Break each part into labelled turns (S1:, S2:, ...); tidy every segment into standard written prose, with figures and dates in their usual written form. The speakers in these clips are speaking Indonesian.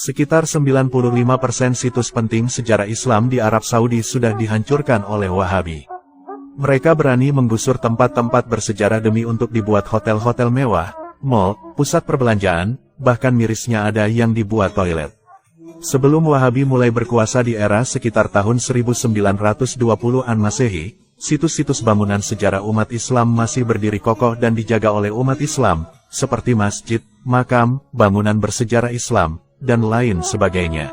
S1: Sekitar 95% situs penting sejarah Islam di Arab Saudi sudah dihancurkan oleh Wahabi. Mereka berani menggusur tempat-tempat bersejarah demi untuk dibuat hotel-hotel mewah, mal, pusat perbelanjaan, bahkan mirisnya ada yang dibuat toilet. Sebelum Wahabi mulai berkuasa di era sekitar tahun 1920-an Masehi, situs-situs bangunan sejarah umat Islam masih berdiri kokoh dan dijaga oleh umat Islam, seperti masjid, makam, bangunan bersejarah Islam, dan lain sebagainya.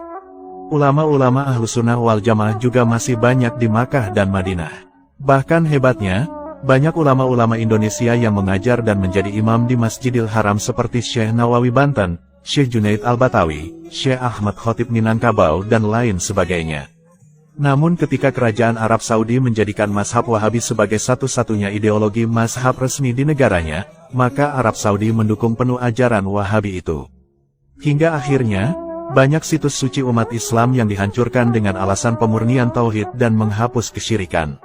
S1: Ulama-ulama Ahlussunnah wal Jamaah juga masih banyak di Makkah dan Madinah. Bahkan hebatnya, banyak ulama-ulama Indonesia yang mengajar dan menjadi imam di Masjidil Haram seperti Syekh Nawawi Banten, Syekh Junaid Al-Batawi, Syekh Ahmad Khotib Minangkabau dan lain sebagainya. Namun ketika kerajaan Arab Saudi menjadikan mazhab Wahabi sebagai satu-satunya ideologi mazhab resmi di negaranya, maka Arab Saudi mendukung penuh ajaran Wahabi itu. Hingga akhirnya, banyak situs suci umat Islam yang dihancurkan dengan alasan pemurnian tauhid dan menghapus kesyirikan.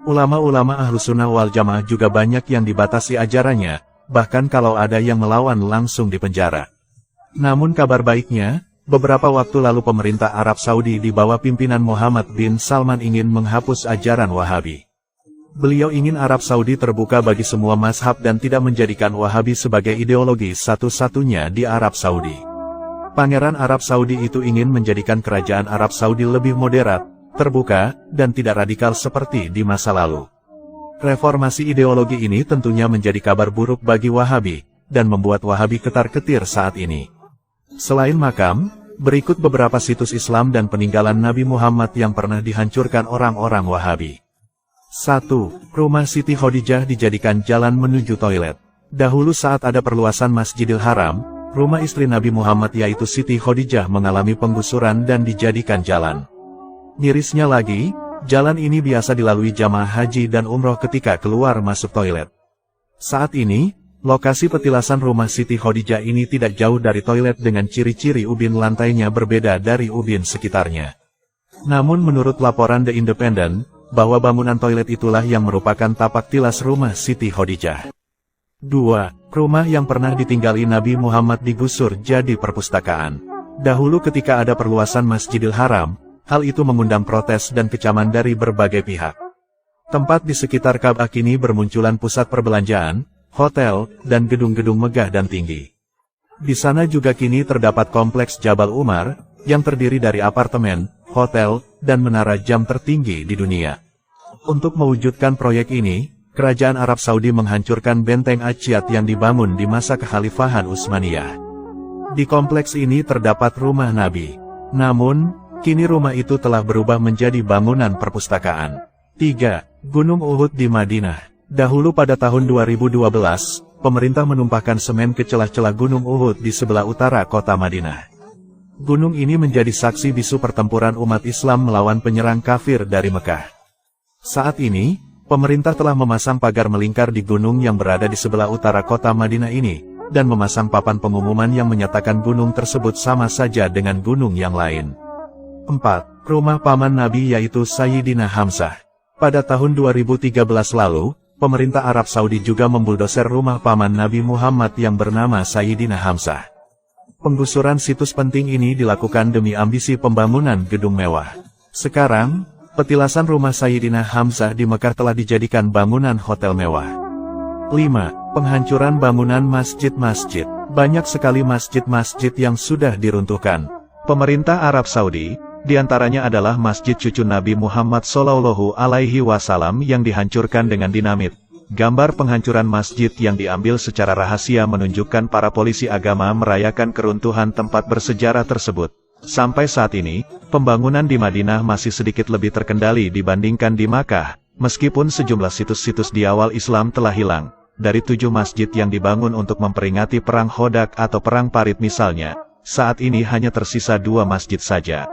S1: Ulama-ulama Ahlussunnah wal Jamaah juga banyak yang dibatasi ajarannya, bahkan kalau ada yang melawan langsung dipenjara. Namun kabar baiknya, beberapa waktu lalu pemerintah Arab Saudi di bawah pimpinan Muhammad bin Salman ingin menghapus ajaran Wahabi. Beliau ingin Arab Saudi terbuka bagi semua mazhab dan tidak menjadikan Wahabi sebagai ideologi satu-satunya di Arab Saudi. Pangeran Arab Saudi itu ingin menjadikan kerajaan Arab Saudi lebih moderat, terbuka, dan tidak radikal seperti di masa lalu. Reformasi ideologi ini tentunya menjadi kabar buruk bagi Wahabi, dan membuat Wahabi ketar-ketir saat ini. Selain makam, berikut beberapa situs Islam dan peninggalan Nabi Muhammad yang pernah dihancurkan orang-orang Wahabi. 1. Rumah Siti Khadijah dijadikan jalan menuju toilet. Dahulu saat ada perluasan Masjidil Haram, rumah istri Nabi Muhammad yaitu Siti Khadijah mengalami penggusuran dan dijadikan jalan. Mirisnya lagi, jalan ini biasa dilalui jamaah haji dan umroh ketika keluar masuk toilet. Saat ini, lokasi petilasan rumah Siti Khadijah ini tidak jauh dari toilet dengan ciri-ciri ubin lantainya berbeda dari ubin sekitarnya. Namun menurut laporan The Independent, bahwa bangunan toilet itulah yang merupakan tapak tilas rumah Siti Khadijah. 2. Rumah yang pernah ditinggali Nabi Muhammad digusur jadi perpustakaan. Dahulu ketika ada perluasan Masjidil Haram, hal itu mengundang protes dan kecaman dari berbagai pihak. Tempat di sekitar Ka'bah kini bermunculan pusat perbelanjaan, hotel, dan gedung-gedung megah dan tinggi. Di sana juga kini terdapat kompleks Jabal Umar, yang terdiri dari apartemen, hotel, dan menara jam tertinggi di dunia. Untuk mewujudkan proyek ini, kerajaan Arab Saudi menghancurkan benteng Akyat yang dibangun di masa kekhalifahan Utsmaniyah. Di kompleks ini terdapat rumah Nabi. Namun, kini rumah itu telah berubah menjadi bangunan perpustakaan. 3. Gunung Uhud di Madinah. Dahulu pada tahun 2012, pemerintah menumpahkan semen ke celah-celah Gunung Uhud di sebelah utara kota Madinah. Gunung ini menjadi saksi bisu pertempuran umat Islam melawan penyerang kafir dari Mekah. Saat ini, pemerintah telah memasang pagar melingkar di gunung yang berada di sebelah utara kota Madinah ini, dan memasang papan pengumuman yang menyatakan gunung tersebut sama saja dengan gunung yang lain. 4. Rumah paman Nabi yaitu Sayyidina Hamzah. Pada tahun 2013 lalu, pemerintah Arab Saudi juga membuldoser rumah paman Nabi Muhammad yang bernama Sayyidina Hamzah. Penggusuran situs penting ini dilakukan demi ambisi pembangunan gedung mewah. Sekarang, petilasan rumah Sayyidina Hamzah di Mekah telah dijadikan bangunan hotel mewah. 5. Penghancuran bangunan masjid-masjid. Banyak sekali masjid-masjid yang sudah diruntuhkan. Pemerintah Arab Saudi, diantaranya adalah Masjid Cucu Nabi Muhammad Shallallahu Alaihi Wasallam yang dihancurkan dengan dinamit. Gambar penghancuran masjid yang diambil secara rahasia menunjukkan para polisi agama merayakan keruntuhan tempat bersejarah tersebut. Sampai saat ini, pembangunan di Madinah masih sedikit lebih terkendali dibandingkan di Makkah, meskipun sejumlah situs-situs di awal Islam telah hilang. Dari 7 masjid yang dibangun untuk memperingati Perang Khandaq atau Perang Parit misalnya, saat ini hanya tersisa 2 masjid saja.